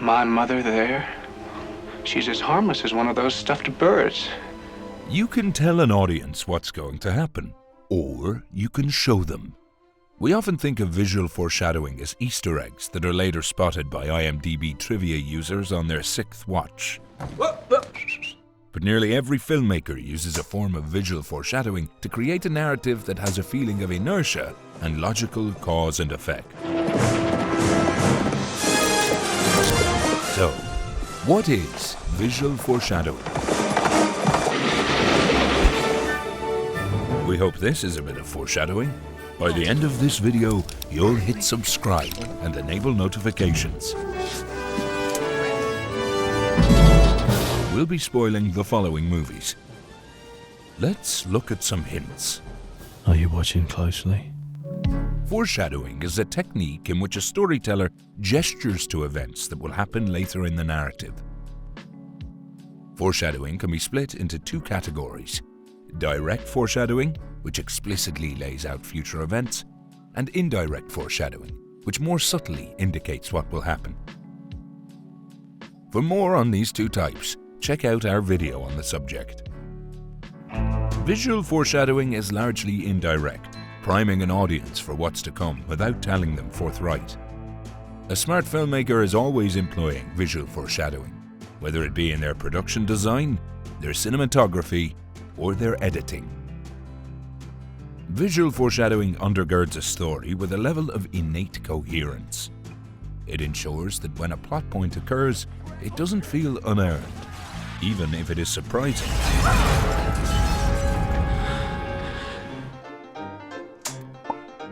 My mother there, she's as harmless as one of those stuffed birds. You can tell an audience what's going to happen, or you can show them. We often think of visual foreshadowing as Easter eggs that are later spotted by IMDb trivia users on their 6th watch. But nearly every filmmaker uses a form of visual foreshadowing to create a narrative that has a feeling of inertia and logical cause and effect. So, what is visual foreshadowing? We hope this is a bit of foreshadowing. By the end of this video, you'll hit subscribe and enable notifications. We'll be spoiling the following movies. Let's look at some hints. Are you watching closely? Foreshadowing is a technique in which a storyteller gestures to events that will happen later in the narrative. Foreshadowing can be split into 2 categories: direct foreshadowing, which explicitly lays out future events, and indirect foreshadowing, which more subtly indicates what will happen. For more on these 2 types, check out our video on the subject. Visual foreshadowing is largely indirect, priming an audience for what's to come without telling them forthright. A smart filmmaker is always employing visual foreshadowing, whether it be in their production design, their cinematography, or their editing. Visual foreshadowing undergirds a story with a level of innate coherence. It ensures that when a plot point occurs, it doesn't feel unearned, even if it is surprising.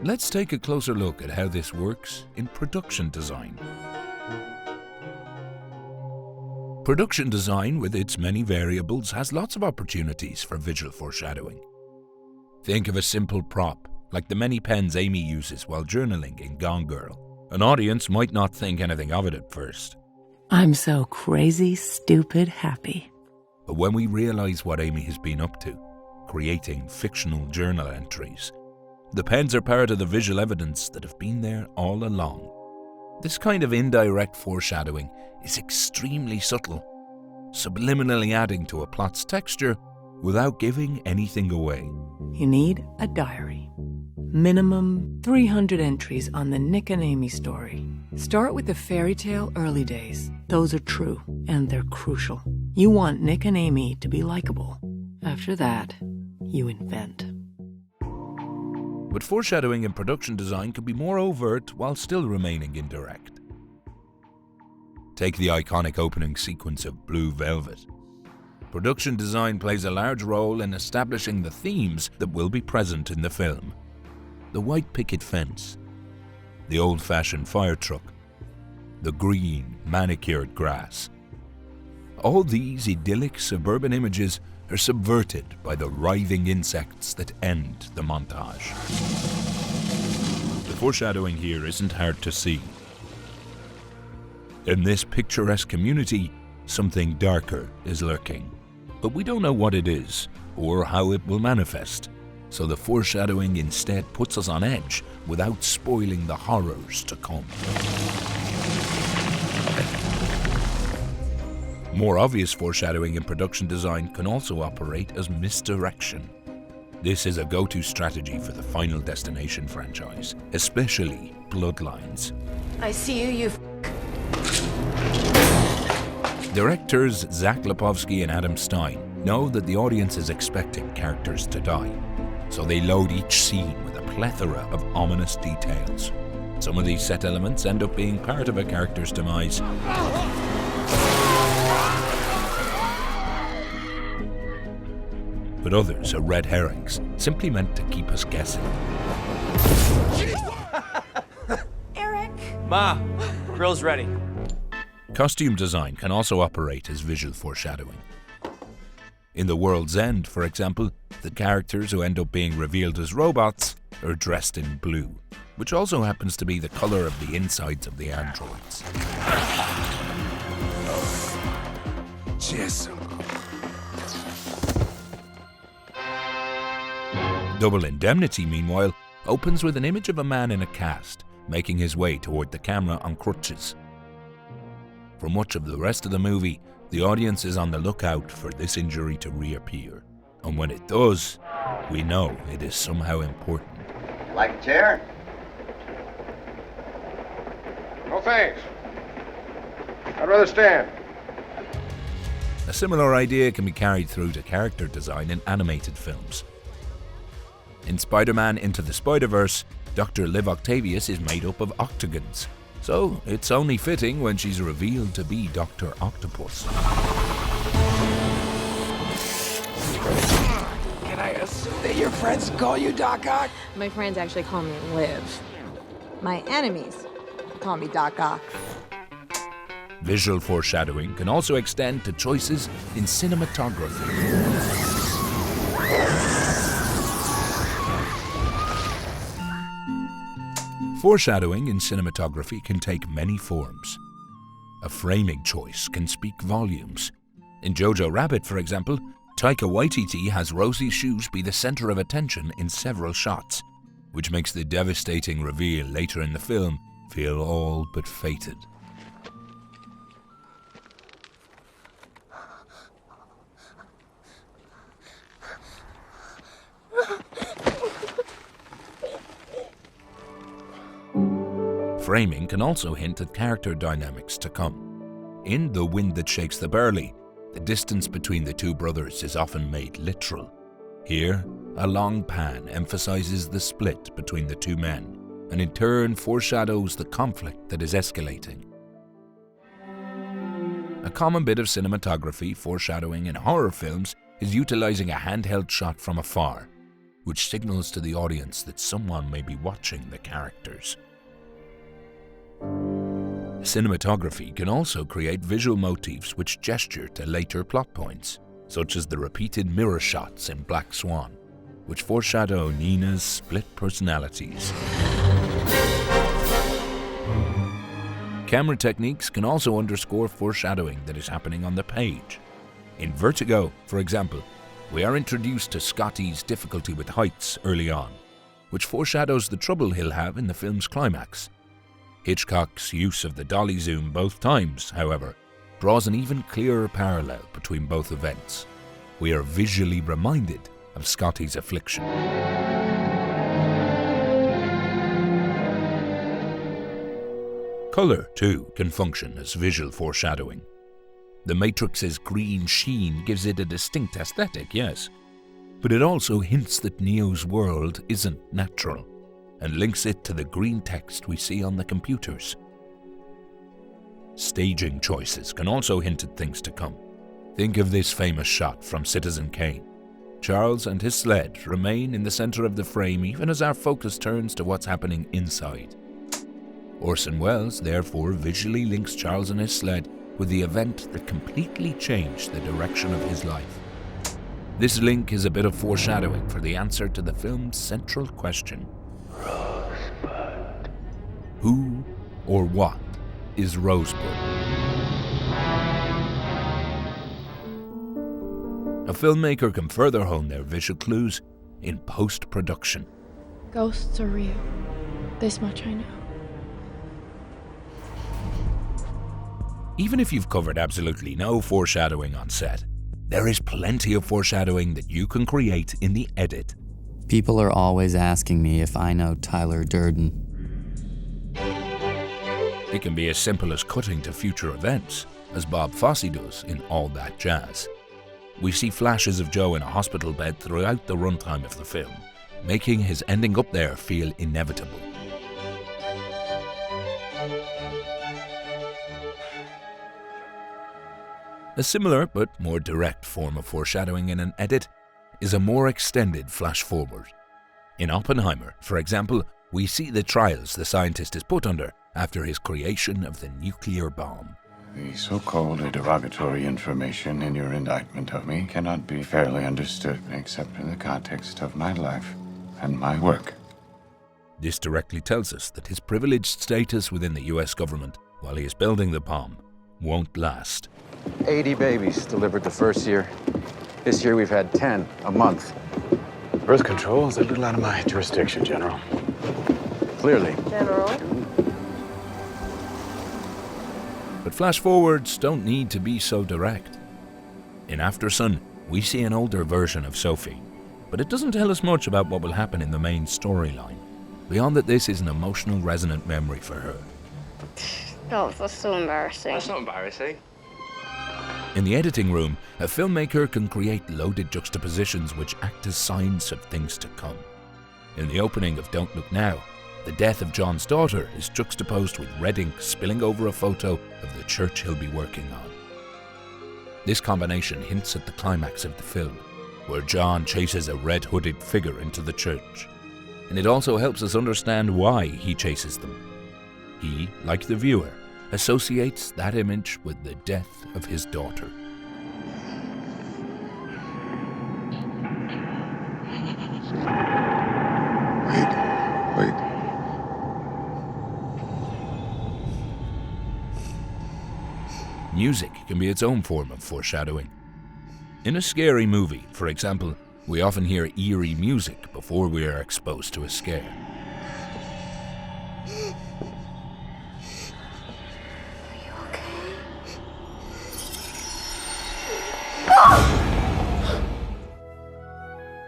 Let's take a closer look at how this works in production design. Production design, with its many variables, has lots of opportunities for visual foreshadowing. Think of a simple prop, like the many pens Amy uses while journaling in Gone Girl. An audience might not think anything of it at first. I'm so crazy, stupid, happy. But when we realize what Amy has been up to, creating fictional journal entries, the pens are part of the visual evidence that have been there all along. This kind of indirect foreshadowing is extremely subtle, subliminally adding to a plot's texture without giving anything away. You need a diary. Minimum 300 entries on the Nick and Amy story. Start with the fairy tale early days. Those are true, and they're crucial. You want Nick and Amy to be likable. After that, you invent. But foreshadowing in production design can be more overt while still remaining indirect. Take the iconic opening sequence of Blue Velvet. Production design plays a large role in establishing the themes that will be present in the film. The white picket fence, the old-fashioned fire truck, the green, manicured grass. All these idyllic suburban images are subverted by the writhing insects that end the montage. The foreshadowing here isn't hard to see. In this picturesque community, something darker is lurking. But we don't know what it is, or how it will manifest, so the foreshadowing instead puts us on edge without spoiling the horrors to come. More obvious foreshadowing in production design can also operate as misdirection. This is a go-to strategy for the Final Destination franchise, especially Bloodlines. I see you, Directors Zach Lipovsky and Adam Stein know that the audience is expecting characters to die, so they load each scene with a plethora of ominous details. Some of these set elements end up being part of a character's demise. But others are red herrings, simply meant to keep us guessing. Eric. Ma, grill's ready. Costume design can also operate as visual foreshadowing. In The World's End, for example, the characters who end up being revealed as robots are dressed in blue, which also happens to be the color of the insides of the androids. Yes. Double Indemnity, meanwhile, opens with an image of a man in a cast, making his way toward the camera on crutches. For much of the rest of the movie, the audience is on the lookout for this injury to reappear. And when it does, we know it is somehow important. Like a chair? No thanks. I'd rather stand. A similar idea can be carried through to character design in animated films. In Spider-Man Into the Spider-Verse, Dr. Liv Octavius is made up of octagons, so it's only fitting when she's revealed to be Dr. Octopus. Can I assume that your friends call you Doc Ock? My friends actually call me Liv. My enemies call me Doc Ock. Visual foreshadowing can also extend to choices in cinematography. Foreshadowing in cinematography can take many forms. A framing choice can speak volumes. In Jojo Rabbit, for example, Taika Waititi has Rosie's shoes be the center of attention in several shots, which makes the devastating reveal later in the film feel all but fated. Framing can also hint at character dynamics to come. In The Wind That Shakes the Burley, the distance between the two brothers is often made literal. Here, a long pan emphasizes the split between the two men, and in turn foreshadows the conflict that is escalating. A common bit of cinematography foreshadowing in horror films is utilizing a handheld shot from afar, which signals to the audience that someone may be watching the characters. Cinematography can also create visual motifs which gesture to later plot points, such as the repeated mirror shots in Black Swan, which foreshadow Nina's split personalities. Camera techniques can also underscore foreshadowing that is happening on the page. In Vertigo, for example, we are introduced to Scotty's difficulty with heights early on, which foreshadows the trouble he'll have in the film's climax. Hitchcock's use of the dolly zoom both times, however, draws an even clearer parallel between both events. We are visually reminded of Scotty's affliction. Color, too, can function as visual foreshadowing. The Matrix's green sheen gives it a distinct aesthetic, yes, but it also hints that Neo's world isn't natural, and links it to the green text we see on the computers. Staging choices can also hint at things to come. Think of this famous shot from Citizen Kane. Charles and his sled remain in the center of the frame even as our focus turns to what's happening inside. Orson Welles therefore visually links Charles and his sled with the event that completely changed the direction of his life. This link is a bit of foreshadowing for the answer to the film's central question. Rosebud. Who or what is Rosebud? A filmmaker can further hone their visual clues in post-production. Ghosts are real. This much I know. Even if you've covered absolutely no foreshadowing on set, there is plenty of foreshadowing that you can create in the edit. People are always asking me if I know Tyler Durden. It can be as simple as cutting to future events, as Bob Fosse does in All That Jazz. We see flashes of Joe in a hospital bed throughout the runtime of the film, making his ending up there feel inevitable. A similar but more direct form of foreshadowing in an edit is a more extended flash-forward. In Oppenheimer, for example, we see the trials the scientist is put under after his creation of the nuclear bomb. The so-called derogatory information in your indictment of me cannot be fairly understood except in the context of my life and my work. This directly tells us that his privileged status within the US government while he is building the bomb won't last. 80 babies delivered the first year. This year we've had 10 a month. Birth control is a little out of my jurisdiction, General. Clearly. General? But flash forwards don't need to be so direct. In After Sun, we see an older version of Sophie, but it doesn't tell us much about what will happen in the main storyline, beyond that this is an emotional resonant memory for her. Oh, that's so embarrassing. That's not embarrassing. In the editing room, a filmmaker can create loaded juxtapositions which act as signs of things to come. In the opening of Don't Look Now, the death of John's daughter is juxtaposed with red ink spilling over a photo of the church he'll be working on. This combination hints at the climax of the film, where John chases a red-hooded figure into the church, and it also helps us understand why he chases them. He, like the viewer, associates that image with the death of his daughter. Wait. Music can be its own form of foreshadowing. In a scary movie, for example, we often hear eerie music before we are exposed to a scare.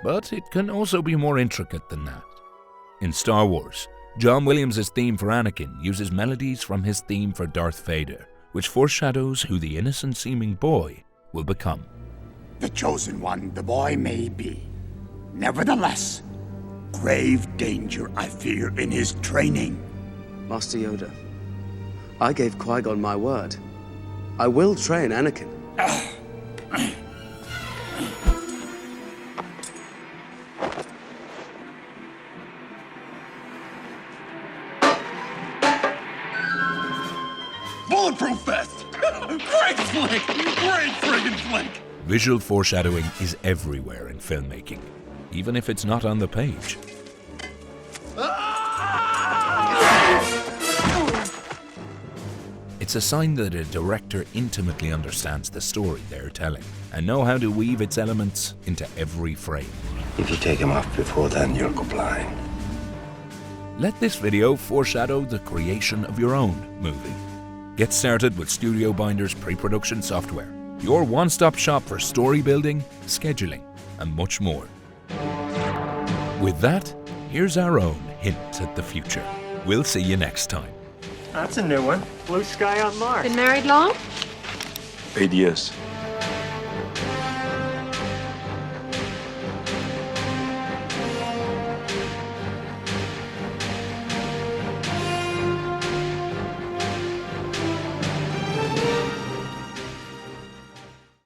But it can also be more intricate than that. In Star Wars, John Williams' theme for Anakin uses melodies from his theme for Darth Vader, which foreshadows who the innocent-seeming boy will become. The chosen one the boy may be. Nevertheless, grave danger I fear in his training. Master Yoda, I gave Qui-Gon my word. I will train Anakin. Bulletproof vest! Great flick! Great friggin' flick! Visual foreshadowing is everywhere in filmmaking, even if it's not on the page. It's a sign that a director intimately understands the story they're telling and know how to weave its elements into every frame. If you take him off before then, you'll go blind. Let this video foreshadow the creation of your own movie. Get started with StudioBinder's pre-production software, your one-stop shop for story building, scheduling, and much more. With that, here's our own hint at the future. We'll see you next time. That's a new one. Blue sky on Mars. Been married long? 8 years.